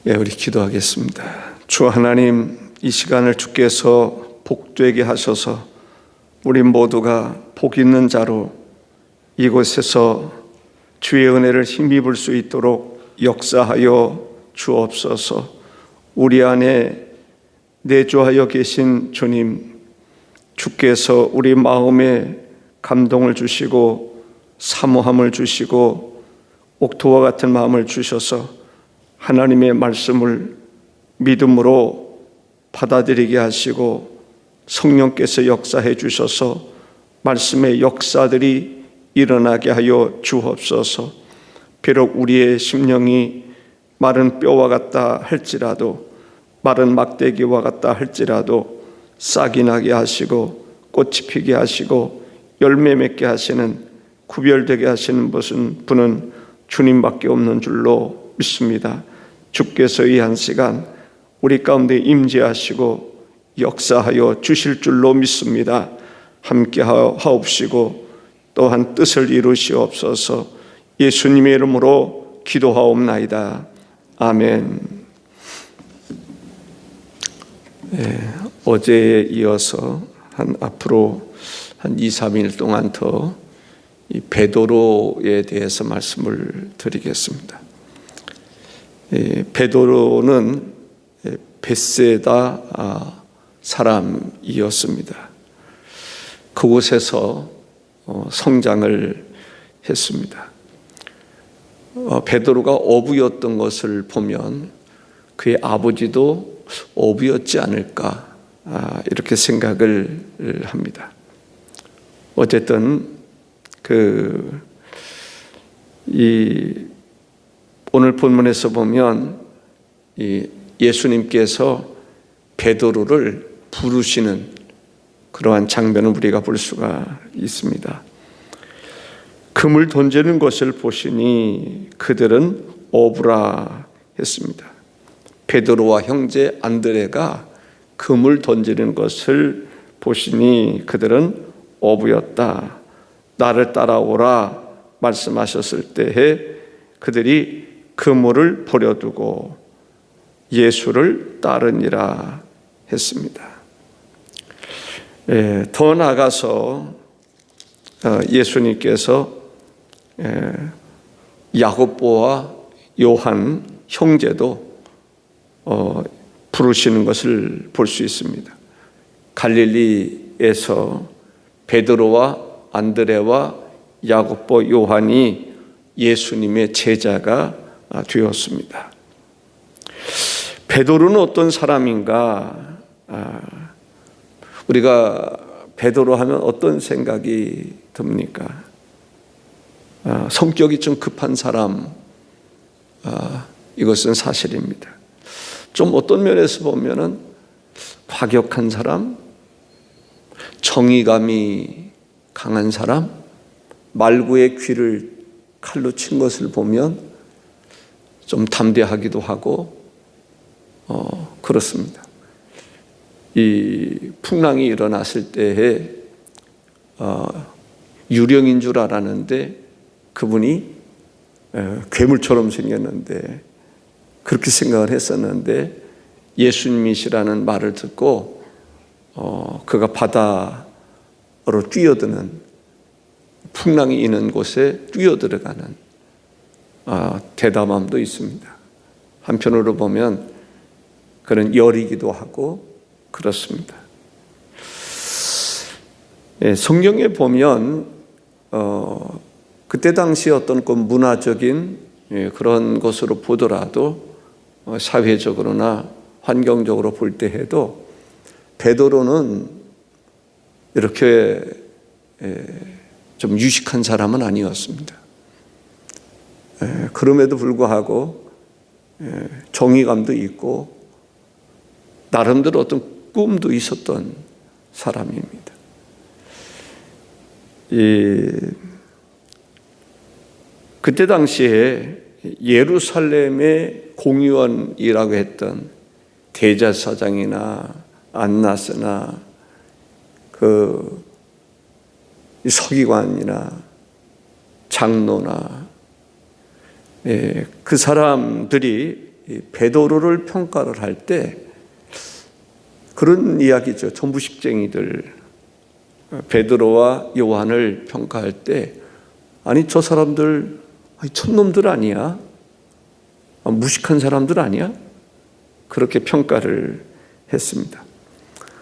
우리 기도하겠습니다. 주 하나님, 이 시간을 주께서 복되게 하셔서 우리 모두가 복 있는 자로 이곳에서 주의 은혜를 힘입을 수 있도록 역사하여 주옵소서. 우리 안에 내주하여 계신 주님, 주께서 우리 마음에 감동을 주시고 사모함을 주시고 옥토와 같은 마음을 주셔서 하나님의 말씀을 믿음으로 받아들이게 하시고 성령께서 역사해 주셔서 말씀의 역사들이 일어나게 하여 주옵소서. 비록 우리의 심령이 마른 뼈와 같다 할지라도, 마른 막대기와 같다 할지라도 싹이 나게 하시고 꽃이 피게 하시고 열매 맺게 하시는, 구별되게 하시는 분은 주님밖에 없는 줄로 믿습니다. 주께서 이 한 시간 우리 가운데 임재하시고 역사하여 주실 줄로 믿습니다. 함께 하옵시고 또한 뜻을 이루시옵소서. 예수님의 이름으로 기도하옵나이다. 아멘. 어제에 이어서 앞으로 한 2-3일 동안 더 이 베드로에 대해서 말씀을 드리겠습니다. 베드로는 베세다 사람이었습니다. 그곳에서 성장을 했습니다. 베드로가 어부였던 것을 보면 그의 아버지도 어부였지 않을까, 이렇게 생각을 합니다. 어쨌든 오늘 본문에서 보면 예수님께서 베드로를 부르시는 그러한 장면을 우리가 볼 수가 있습니다. 금을 던지는 것을 보시니 그들은 어부라 했습니다. 베드로와 형제 안드레가 금을 던지는 것을 보시니 그들은 어부였다. 나를 따라오라 말씀하셨을 때에 그들이 그물을 버려두고 예수를 따르니라 했습니다. 더 나아가서 예수님께서 야고보와 요한 형제도 부르시는 것을 볼 수 있습니다. 갈릴리에서 베드로와 안드레와 야고보, 요한이 예수님의 제자가 되었습니다. 베드로는 어떤 사람인가? 우리가 베드로 하면 어떤 생각이 듭니까? 성격이 좀 급한 사람, 이것은 사실입니다. 좀 어떤 면에서 보면은 과격한 사람, 정의감이 강한 사람, 말구의 귀를 칼로 친 것을 보면 좀 담대하기도 하고 그렇습니다. 이 풍랑이 일어났을 때에 유령인 줄 알았는데 그분이 괴물처럼 생겼는데, 그렇게 생각을 했었는데 예수님이시라는 말을 듣고 그가 바다로 뛰어드는, 풍랑이 있는 곳에 뛰어들어가는 대담함도 있습니다. 한편으로 보면 그런 열이기도 하고 그렇습니다. 성경에 보면 그때 당시 어떤 그 문화적인 그런 것으로 보더라도, 사회적으로나 환경적으로 볼 때 해도 베드로는 이렇게 좀 유식한 사람은 아니었습니다. 그럼에도 불구하고 정의감도 있고 나름대로 어떤 꿈도 있었던 사람입니다. 그때 당시에 예루살렘의 공의원이라고 했던 대제사장이나 안나스나 서기관이나 장로나 그 사람들이 베드로를 평가를 할 때 그런 이야기죠. 전부식쟁이들 베드로와 요한을 평가할 때 아니 저 사람들 촌놈들 아니야? 무식한 사람들 아니야? 그렇게 평가를 했습니다.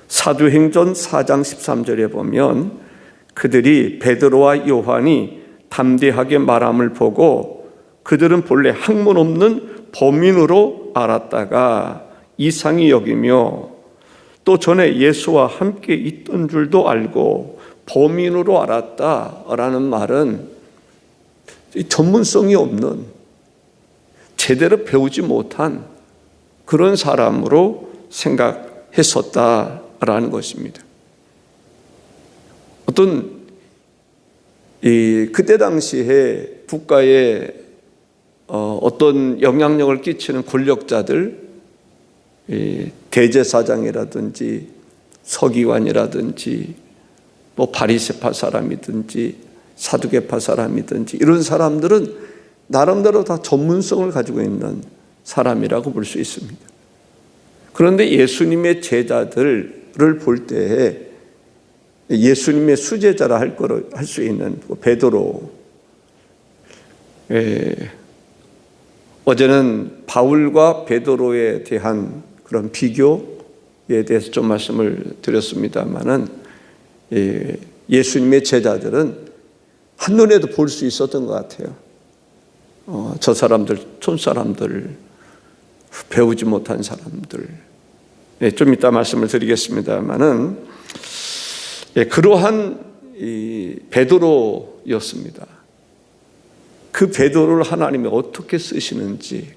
사도행전 4장 13절에 보면 그들이 베드로와 요한이 담대하게 말함을 보고 그들은 본래 학문 없는 범인으로 알았다가 이상히 여기며 또 전에 예수와 함께 있던 줄도 알고 범인으로 알았다라는 말은 전문성이 없는 제대로 배우지 못한 그런 사람으로 생각했었다라는 것입니다. 그때 당시에 국가에 어떤 영향력을 끼치는 권력자들, 대제사장이라든지 서기관이라든지 바리새파 사람이든지 사두개파 사람이든지 이런 사람들은 나름대로 다 전문성을 가지고 있는 사람이라고 볼 수 있습니다. 그런데 예수님의 제자들을 볼 때에 예수님의 수제자라 할 수 있는 베드로, 어제는 바울과 베드로에 대한 그런 비교에 대해서 좀 말씀을 드렸습니다만은 예수님의 제자들은 한눈에도 볼 수 있었던 것 같아요. 저 사람들, 촌사람들, 배우지 못한 사람들. 좀 이따 말씀을 드리겠습니다만은 그러한 베드로였습니다. 그 베드로를 하나님이 어떻게 쓰시는지,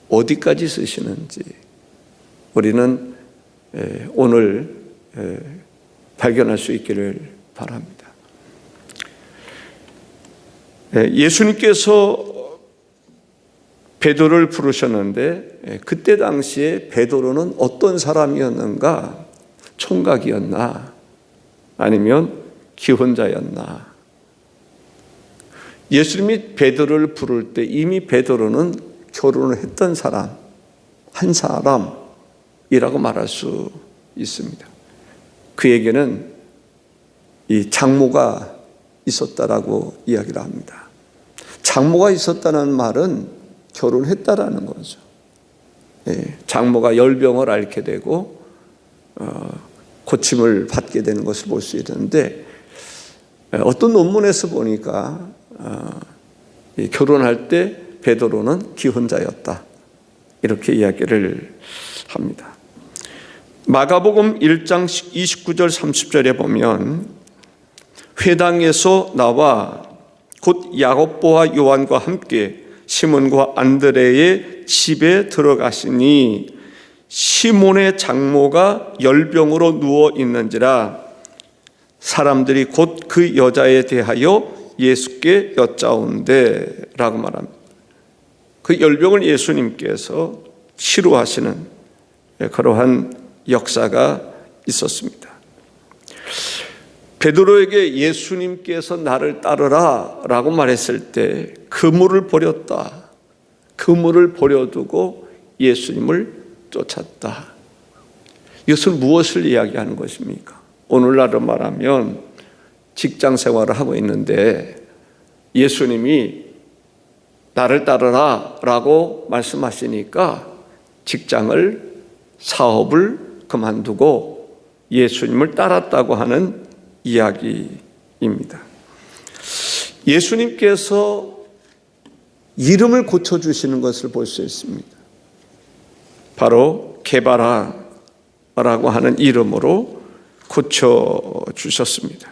어디까지 쓰시는지 우리는 오늘 발견할 수 있기를 바랍니다. 예수님께서 베드로를 부르셨는데 그때 당시에 베드로는 어떤 사람이었는가? 총각이었나? 아니면 기혼자였나? 예수님이 베드로를 부를 때 이미 베드로는 결혼을 했던 사람, 한 사람이라고 말할 수 있습니다. 그에게는 이 장모가 있었다라고 이야기를 합니다. 장모가 있었다는 말은 결혼했다라는 거죠. 장모가 열병을 앓게 되고 고침을 받게 되는 것을 볼 수 있는데 어떤 논문에서 보니까 결혼할 때 베드로는 기혼자였다 이렇게 이야기를 합니다. 마가복음 1장 29절 30절에 보면 회당에서 나와 곧 야고보와 요한과 함께 시몬과 안드레의 집에 들어가시니 시몬의 장모가 열병으로 누워 있는지라 사람들이 곧 그 여자에 대하여 예수께 여짜온대 라고 말합니다. 그 열병을 예수님께서 치료하시는 그러한 역사가 있었습니다. 베드로에게 예수님께서 나를 따르라 라고 말했을 때 그물을 버렸다. 그물을 버려두고 예수님을 쫓았다. 이것은 무엇을 이야기하는 것입니까? 오늘날로 말하면 직장 생활을 하고 있는데 예수님이 나를 따르라 라고 말씀하시니까 직장을, 사업을 그만두고 예수님을 따랐다고 하는 이야기입니다. 예수님께서 이름을 고쳐주시는 것을 볼 수 있습니다. 바로 게바라라고 하는 이름으로 고쳐주셨습니다.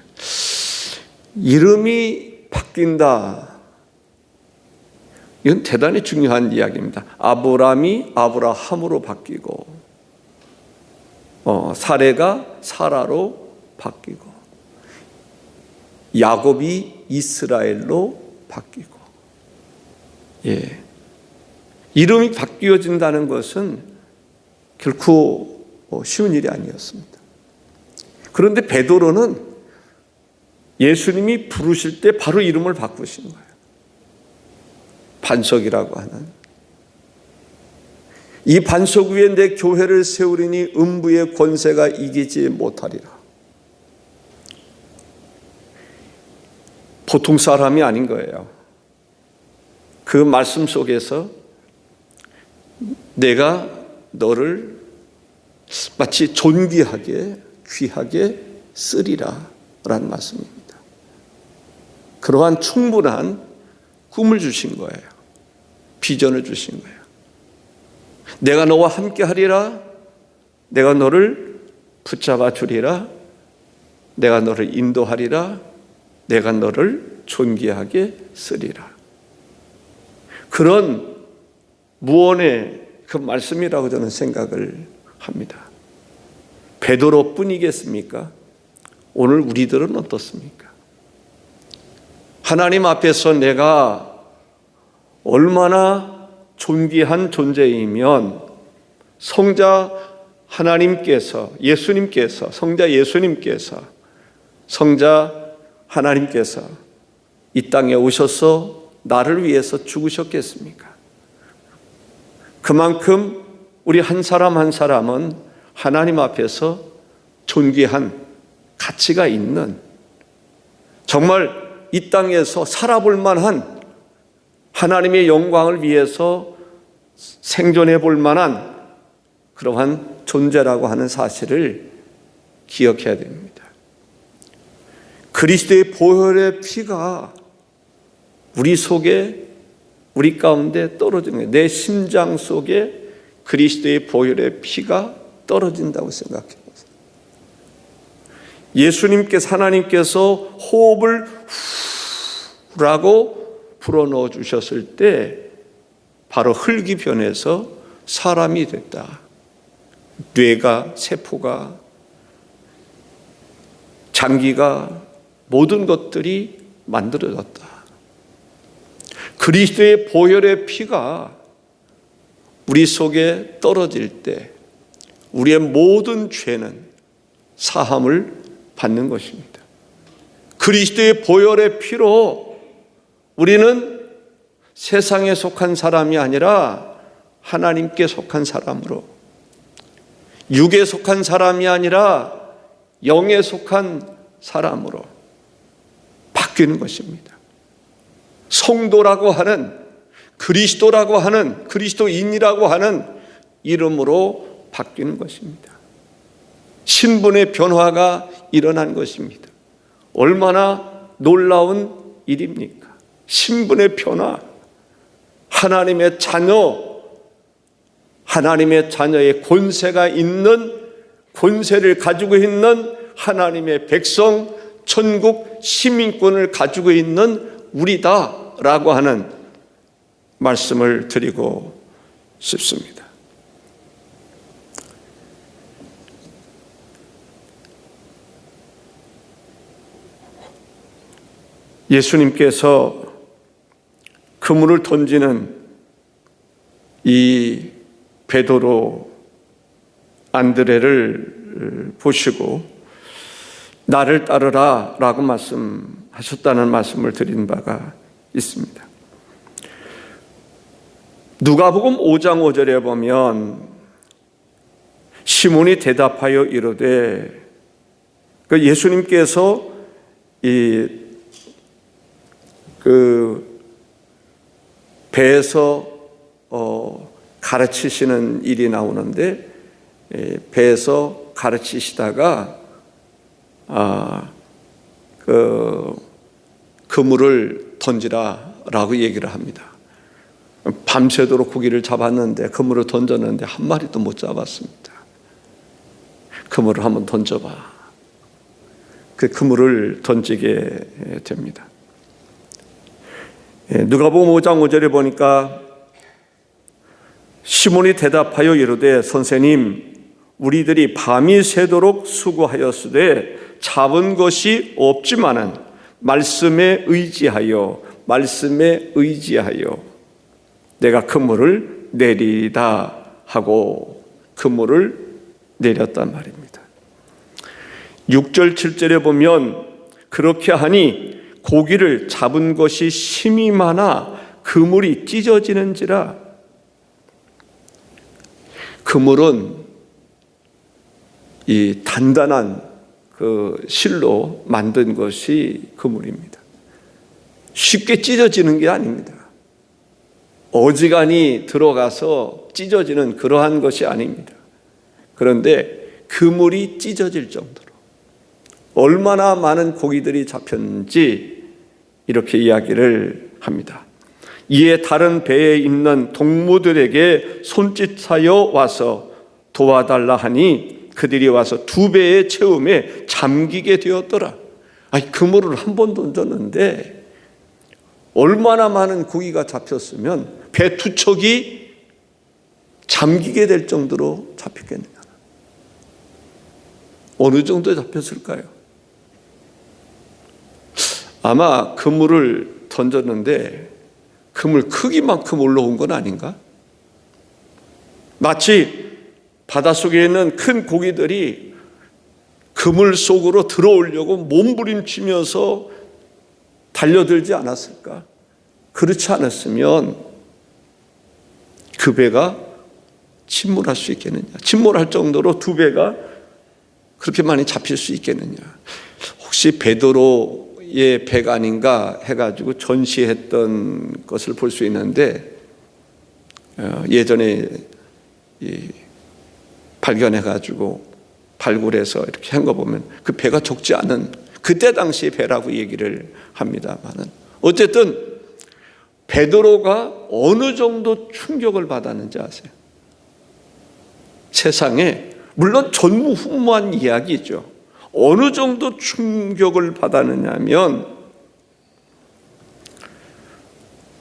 이름이 바뀐다. 이건 대단히 중요한 이야기입니다. 아브람이 아브라함으로 바뀌고 사레가 사라로 바뀌고 야곱이 이스라엘로 바뀌고 이름이 바뀌어진다는 것은 결코 쉬운 일이 아니었습니다. 그런데 베드로는 예수님이 부르실 때 바로 이름을 바꾸신 거예요. 반석이라고 하는. 이 반석 위에 내 교회를 세우리니 음부의 권세가 이기지 못하리라. 보통 사람이 아닌 거예요. 그 말씀 속에서 내가 너를 마치 존귀하게 귀하게 쓰리라 라는 말씀입니다. 그러한 충분한 꿈을 주신 거예요. 비전을 주신 거예요. 내가 너와 함께 하리라. 내가 너를 붙잡아 주리라. 내가 너를 인도하리라. 내가 너를 존귀하게 쓰리라. 그런 무언의 그 말씀이라고 저는 생각을 합니다. 베드로뿐이겠습니까? 오늘 우리들은 어떻습니까? 하나님 앞에서 내가 얼마나 존귀한 존재이면 성자 하나님께서, 예수님께서, 성자 예수님께서, 성자 하나님께서 이 땅에 오셔서 나를 위해서 죽으셨겠습니까? 그만큼 우리 한 사람 한 사람은 하나님 앞에서 존귀한 가치가 있는, 정말 이 땅에서 살아볼 만한, 하나님의 영광을 위해서 생존해 볼 만한 그러한 존재라고 하는 사실을 기억해야 됩니다. 그리스도의 보혈의 피가 우리 속에, 우리 가운데 떨어지는 거예요. 내 심장 속에 그리스도의 보혈의 피가 떨어진다고 생각해요. 예수님께서, 하나님께서 호흡을 후라고 불어넣어 주셨을 때 바로 흙이 변해서 사람이 됐다. 뇌가, 세포가, 장기가, 모든 것들이 만들어졌다. 그리스도의 보혈의 피가 우리 속에 떨어질 때 우리의 모든 죄는 사함을 받는 것입니다. 그리스도의 보혈의 피로 우리는 세상에 속한 사람이 아니라 하나님께 속한 사람으로, 육에 속한 사람이 아니라 영에 속한 사람으로 바뀌는 것입니다. 성도라고 하는, 그리스도라고 하는, 그리스도인이라고 하는 이름으로 바뀌는 것입니다. 신분의 변화가 일어난 것입니다. 얼마나 놀라운 일입니까? 신분의 변화, 하나님의 자녀, 하나님의 자녀의 권세가 있는, 권세를 가지고 있는 하나님의 백성, 천국 시민권을 가지고 있는 우리다라고 하는 말씀을 드리고 싶습니다. 예수님께서 그물을 던지는 이 베드로, 안드레를 보시고 나를 따르라 라고 말씀하셨다는 말씀을 드린 바가 있습니다. 누가복음 5장 5절에 보면 시몬이 대답하여 이르되, 그 예수님께서 배에서 가르치시는 일이 나오는데, 배에서 가르치시다가 그물을 던지라라고 얘기를 합니다. 밤새도록 고기를 잡았는데 그물을 던졌는데 한 마리도 못 잡았습니다. 그물을 한번 던져봐. 그 그물을 던지게 됩니다. 누가복음 5장 5절에 보니까 시몬이 대답하여 이르되 선생님, 우리들이 밤이 새도록 수고하였으되 잡은 것이 없지만은 말씀에 의지하여 내가 그물을 내리다 하고 그물을 내렸단 말입니다. 6절 7절에 보면 그렇게 하니 고기를 잡은 것이 심이 많아 그물이 찢어지는지라. 그물은 이 단단한 그 실로 만든 것이 그물입니다. 쉽게 찢어지는 게 아닙니다. 어지간히 들어가서 찢어지는 그러한 것이 아닙니다. 그런데 그물이 찢어질 정도로 얼마나 많은 고기들이 잡혔는지 이렇게 이야기를 합니다. 이에 다른 배에 있는 동무들에게 손짓하여 와서 도와달라 하니 그들이 와서 2배의 채움에 잠기게 되었더라. 그물을 한 번 던졌는데 얼마나 많은 고기가 잡혔으면 배 2척이 잠기게 될 정도로 잡혔겠느냐. 어느 정도 잡혔을까요? 아마 그물을 던졌는데 그물 크기만큼 올라온 건 아닌가? 마치 바닷속에 있는 큰 고기들이 그물 속으로 들어오려고 몸부림치면서 달려들지 않았을까? 그렇지 않았으면 그 배가 침몰할 수 있겠느냐? 침몰할 정도로 2배가 그렇게 많이 잡힐 수 있겠느냐? 혹시 베드로의 배가 아닌가 해가지고 전시했던 것을 볼 수 있는데 예전에 발견해가지고 발굴해서 이렇게 한 거 보면 그 배가 적지 않은 그때 당시의 배라고 얘기를 합니다만은 어쨌든 베드로가 어느 정도 충격을 받았는지 아세요? 세상에 물론 전무후무한 이야기죠. 어느 정도 충격을 받았느냐면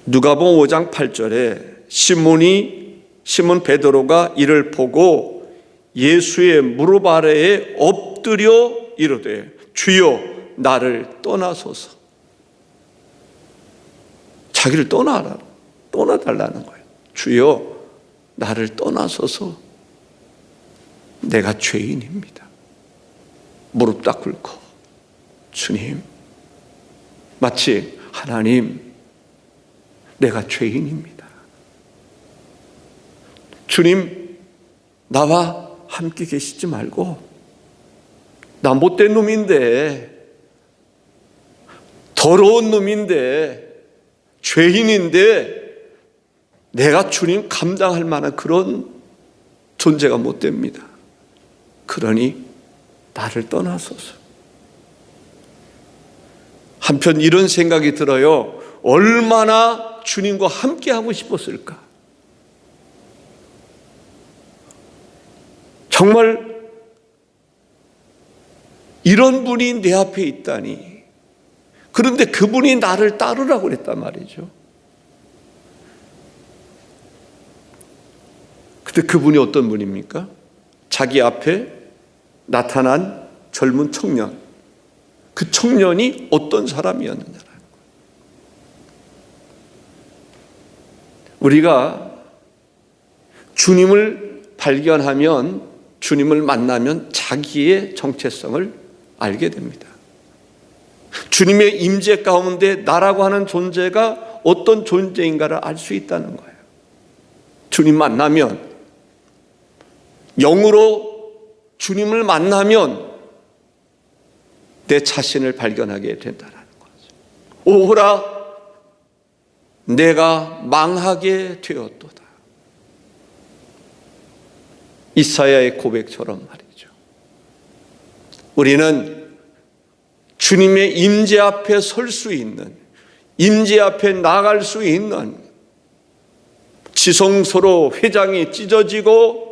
누가복음 5장 8절에 시몬 베드로가 이를 보고 예수의 무릎 아래에 엎드려 이르되 주여 나를 떠나소서. 자기를 떠나달라는 거예요. 주여 나를 떠나소서. 내가 죄인입니다. 무릎 딱 꿇고 주님, 마치 하나님, 내가 죄인입니다. 주님, 나와 함께 계시지 말고 나 못된 놈인데, 더러운 놈인데, 죄인인데 내가 주님 감당할 만한 그런 존재가 못 됩니다. 그러니 나를 떠나소서. 한편 이런 생각이 들어요. 얼마나 주님과 함께 하고 싶었을까? 정말 이런 분이 내 앞에 있다니. 그런데 그분이 나를 따르라고 그랬단 말이죠. 근데 그분이 어떤 분입니까? 자기 앞에 나타난 젊은 청년. 그 청년이 어떤 사람이었느냐라는 거예요. 우리가 주님을 발견하면, 주님을 만나면 자기의 정체성을 알게 됩니다. 주님의 임재 가운데 나라고 하는 존재가 어떤 존재인가를 알 수 있다는 거예요. 주님 만나면, 영으로 주님을 만나면 내 자신을 발견하게 된다는 거죠. 오호라 내가 망하게 되었도다. 이사야의 고백처럼 말이죠. 우리는 주님의 임재 앞에 설 수 있는, 임재 앞에 나갈 수 있는, 지성소로 회장이 찢어지고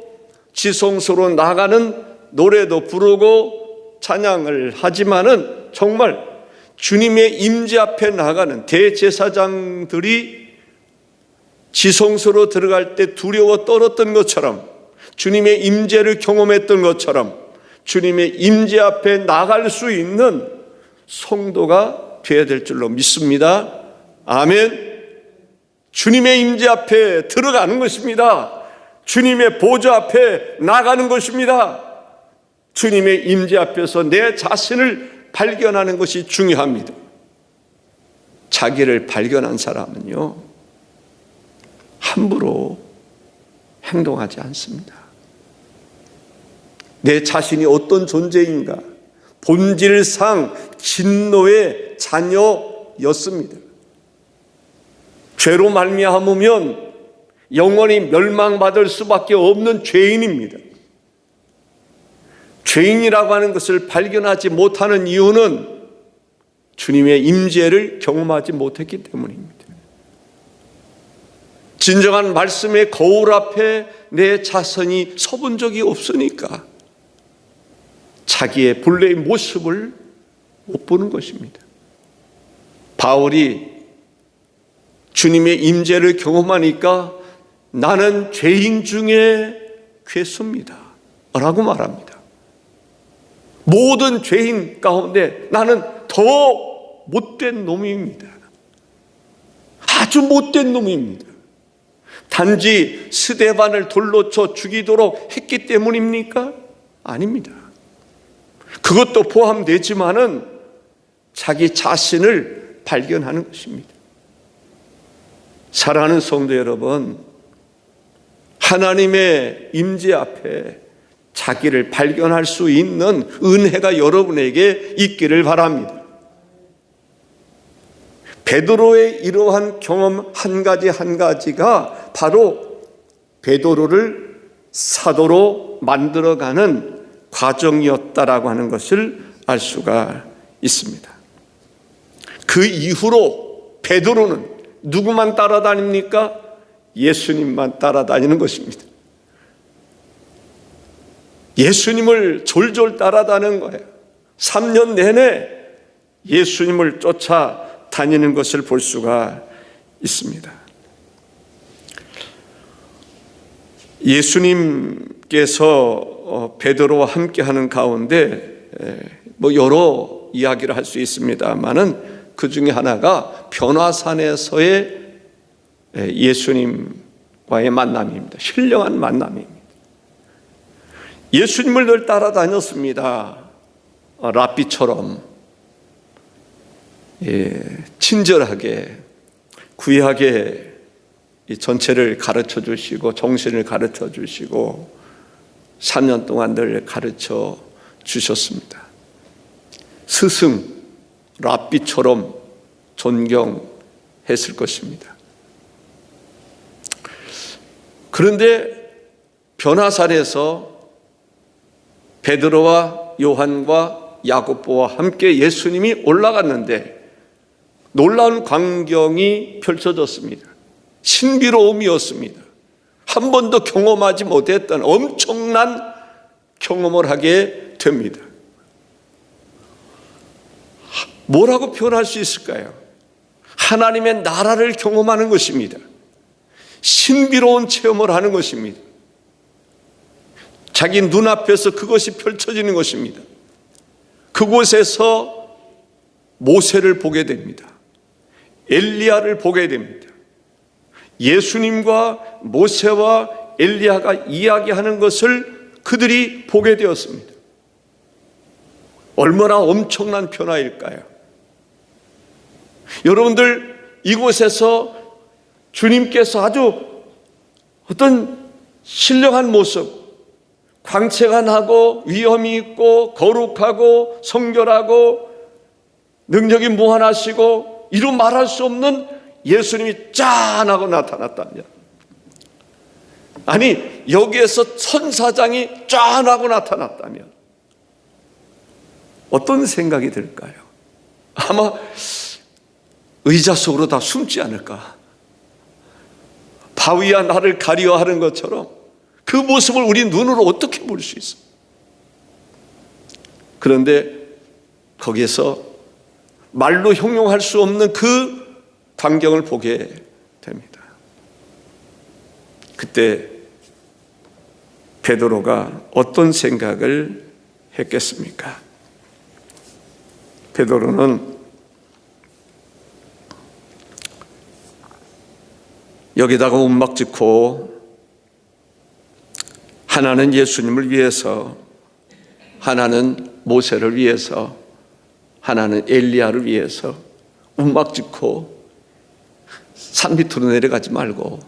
지성소로 나가는 노래도 부르고 찬양을 하지만은 정말 주님의 임재 앞에 나가는 대제사장들이 지성소로 들어갈 때 두려워 떨었던 것처럼, 주님의 임재를 경험했던 것처럼 주님의 임재 앞에 나갈 수 있는 성도가 되어야 될 줄로 믿습니다. 아멘. 주님의 임재 앞에 들어가는 것입니다. 주님의 보좌 앞에 나가는 것입니다. 주님의 임재 앞에서 내 자신을 발견하는 것이 중요합니다. 자기를 발견한 사람은요, 함부로 행동하지 않습니다. 내 자신이 어떤 존재인가, 본질상 진노의 자녀였습니다. 죄로 말미암으면 영원히 멸망받을 수밖에 없는 죄인입니다. 죄인이라고 하는 것을 발견하지 못하는 이유는 주님의 임재를 경험하지 못했기 때문입니다. 진정한 말씀의 거울 앞에 내 자신이 서본 적이 없으니까 자기의 본래의 모습을 못 보는 것입니다. 바울이 주님의 임재를 경험하니까 나는 죄인 중에 괴수입니다 라고 말합니다. 모든 죄인 가운데 나는 더 못된 놈입니다. 아주 못된 놈입니다. 단지 스데반을 돌로 쳐 죽이도록 했기 때문입니까? 아닙니다. 그것도 포함되지만은 자기 자신을 발견하는 것입니다. 사랑하는 성도 여러분, 하나님의 임재 앞에 자기를 발견할 수 있는 은혜가 여러분에게 있기를 바랍니다. 베드로의 이러한 경험 한 가지 한 가지가 바로 베드로를 사도로 만들어가는 과정이었다라고 하는 것을 알 수가 있습니다. 그 이후로 베드로는 누구만 따라다닙니까? 예수님만 따라다니는 것입니다. 예수님을 졸졸 따라다니는 거예요. 3년 내내 예수님을 쫓아다니는 것을 볼 수가 있습니다. 예수님께서 베드로와 함께하는 가운데 여러 이야기를 할 수 있습니다만은 그 중에 하나가 변화산에서의 예수님과의 만남입니다. 신령한 만남입니다. 예수님을 늘 따라다녔습니다. 랍비처럼 친절하게 구약의 전체를 가르쳐 주시고 정신을 가르쳐 주시고 3년 동안 늘 가르쳐 주셨습니다. 스승 랍비처럼 존경했을 것입니다. 그런데 변화산에서 베드로와 요한과 야고보와 함께 예수님이 올라갔는데 놀라운 광경이 펼쳐졌습니다. 신비로움이었습니다. 한 번도 경험하지 못했던 엄청난 경험을 하게 됩니다. 뭐라고 표현할 수 있을까요? 하나님의 나라를 경험하는 것입니다. 신비로운 체험을 하는 것입니다. 자기 눈앞에서 그것이 펼쳐지는 것입니다. 그곳에서 모세를 보게 됩니다. 엘리야를 보게 됩니다. 예수님과 모세와 엘리야가 이야기하는 것을 그들이 보게 되었습니다. 얼마나 엄청난 변화일까요? 여러분들, 이곳에서 주님께서 아주 어떤 신령한 모습, 광채가 나고 위엄이 있고 거룩하고 성결하고 능력이 무한하시고 이루 말할 수 없는 예수님이 짠하고 나타났다면, 아니 여기에서 천사장이 짠하고 나타났다면 어떤 생각이 들까요? 아마 의자 속으로 다 숨지 않을까. 바위야 나를 가리워 하는 것처럼 그 모습을 우리 눈으로 어떻게 볼 수 있어? 그런데 거기에서 말로 형용할 수 없는 그 광경을 보게 됩니다. 그때 베드로가 어떤 생각을 했겠습니까? 베드로는 여기다가 움막 짓고 하나는 예수님을 위해서, 하나는 모세를 위해서, 하나는 엘리야를 위해서 움막 짓고 산 밑으로 내려가지 말고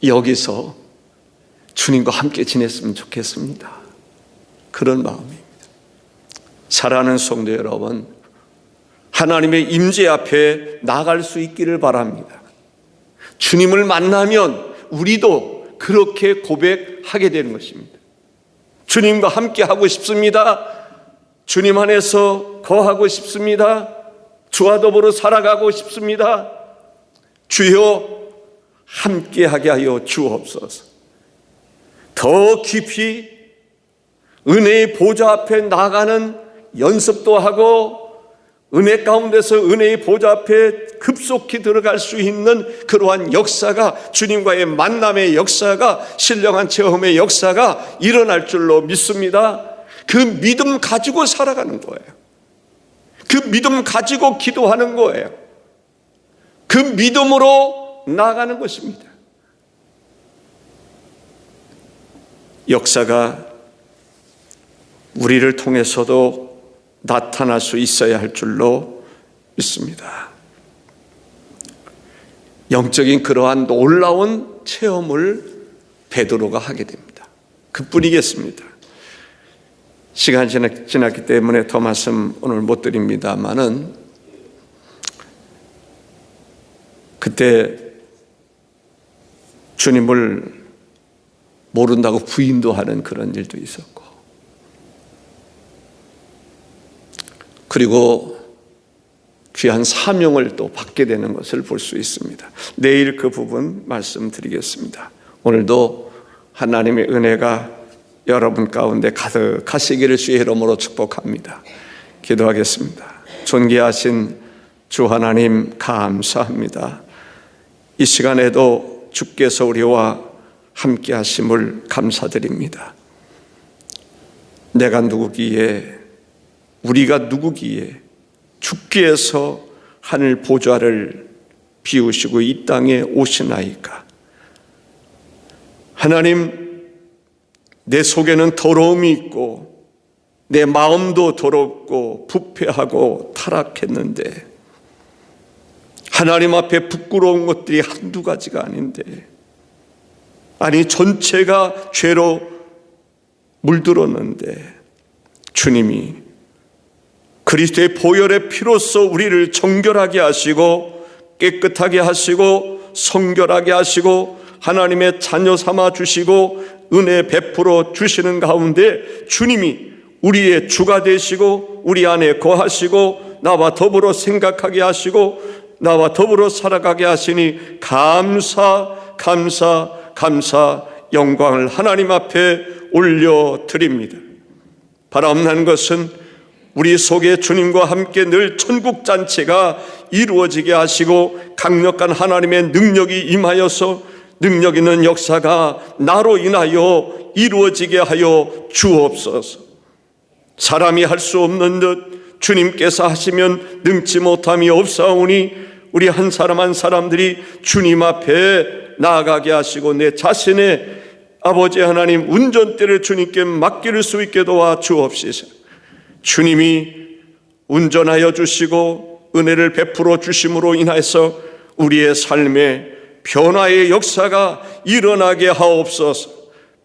여기서 주님과 함께 지냈으면 좋겠습니다. 그런 마음입니다. 사랑하는 성도 여러분, 하나님의 임재 앞에 나갈 수 있기를 바랍니다. 주님을 만나면 우리도 그렇게 고백하게 되는 것입니다. 주님과 함께 하고 싶습니다. 주님 안에서 거하고 싶습니다. 주와 더불어 살아가고 싶습니다. 주여 함께 하게 하여 주옵소서. 더 깊이 은혜의 보좌 앞에 나가는 연습도 하고 은혜 가운데서 은혜의 보좌 앞에 급속히 들어갈 수 있는 그러한 역사가, 주님과의 만남의 역사가, 신령한 체험의 역사가 일어날 줄로 믿습니다. 그 믿음 가지고 살아가는 거예요. 그 믿음 가지고 기도하는 거예요. 그 믿음으로 나아가는 것입니다. 역사가 우리를 통해서도 나타날 수 있어야 할 줄로 믿습니다. 영적인 그러한 놀라운 체험을 베드로가 하게 됩니다. 그뿐이겠습니다. 시간이 지났기 때문에 더 말씀 오늘 못 드립니다만은, 그때 주님을 모른다고 부인도 하는 그런 일도 있었고, 그리고 귀한 사명을 또 받게 되는 것을 볼 수 있습니다. 내일 그 부분 말씀드리겠습니다. 오늘도 하나님의 은혜가 여러분 가운데 가득하시기를 주의 이름으로 축복합니다. 기도하겠습니다. 존귀하신 주 하나님, 감사합니다. 이 시간에도 주께서 우리와 함께 하심을 감사드립니다. 내가 누구기에, 우리가 누구기에 주께서 하늘 보좌를 비우시고 이 땅에 오시나이까. 하나님, 내 속에는 더러움이 있고 내 마음도 더럽고 부패하고 타락했는데, 하나님 앞에 부끄러운 것들이 한두 가지가 아닌데, 아니 전체가 죄로 물들었는데, 주님이 그리스도의 보혈의 피로써 우리를 정결하게 하시고 깨끗하게 하시고 성결하게 하시고 하나님의 자녀 삼아 주시고 은혜 베풀어 주시는 가운데, 주님이 우리의 주가 되시고 우리 안에 거하시고 나와 더불어 생각하게 하시고 나와 더불어 살아가게 하시니 감사 영광을 하나님 앞에 올려드립니다. 바람난 것은 우리 속에 주님과 함께 늘 천국잔치가 이루어지게 하시고 강력한 하나님의 능력이 임하여서 능력 있는 역사가 나로 인하여 이루어지게 하여 주옵소서. 사람이 할 수 없는 듯 주님께서 하시면 능치 못함이 없사오니, 우리 한 사람 한 사람들이 주님 앞에 나아가게 하시고 내 자신의 아버지 하나님 운전대를 주님께 맡길 수 있게 도와 주옵시서. 주님이 운전하여 주시고 은혜를 베풀어 주심으로 인해서 우리의 삶에 변화의 역사가 일어나게 하옵소서.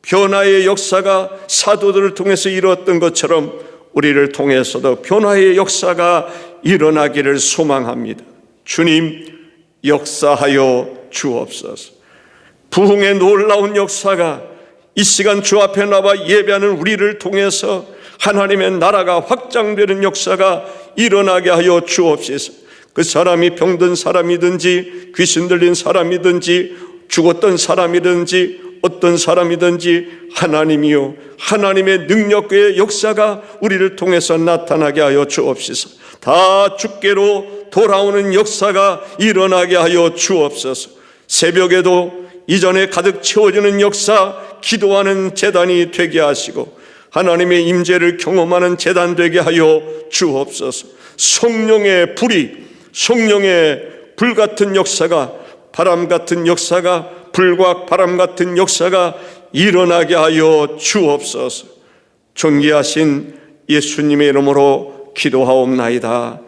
변화의 역사가 사도들을 통해서 이루었던 것처럼 우리를 통해서도 변화의 역사가 일어나기를 소망합니다. 주님, 역사하여 주옵소서. 부흥의 놀라운 역사가 이 시간 주 앞에 나와 예배하는 우리를 통해서 하나님의 나라가 확장되는 역사가 일어나게 하여 주옵소서. 그 사람이 병든 사람이든지 귀신 들린 사람이든지 죽었던 사람이든지 어떤 사람이든지 하나님이요, 하나님의 능력의 역사가 우리를 통해서 나타나게 하여 주옵소서. 다 주께로 돌아오는 역사가 일어나게 하여 주옵소서. 새벽에도 이전에 가득 채워지는 역사, 기도하는 제단이 되게 하시고 하나님의 임재를 경험하는 제단 되게 하여 주옵소서. 성령의 불이, 성령의 불같은 역사가, 바람 같은 역사가, 불과 바람 같은 역사가 일어나게 하여 주옵소서. 존귀하신 예수님의 이름으로 기도하옵나이다.